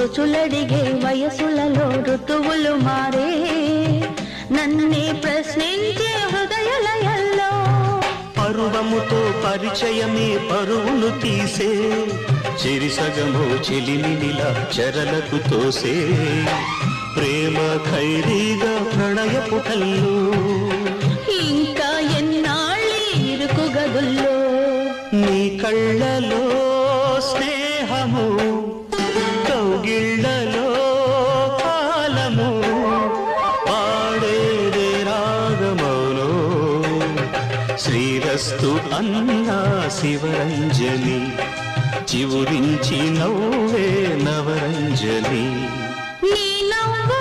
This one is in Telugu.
రుచులడిగే వయసులలో ఋతువులు మారే నన్నే ప్రశ్నించే హృదయలయల్లో పరువముతో పరిచయమే పరువును తీసే చిరిసగము చెలిమినిలా చెరలకు తోసే ప్రేమ ఖైదీగా ప్రణయ పుటల్లో ఇంకా ఎన్నాళ్ళి ఇరుకు గదుల్లో నీ కళ్ళలో స్నేహము కౌగిళ్ళలో కాలము పాడేదే రాగమౌనో శ్రీరస్తు అన్నా శివరంజని చివురించి నవ్వే నవరంజని నీ నవ్వు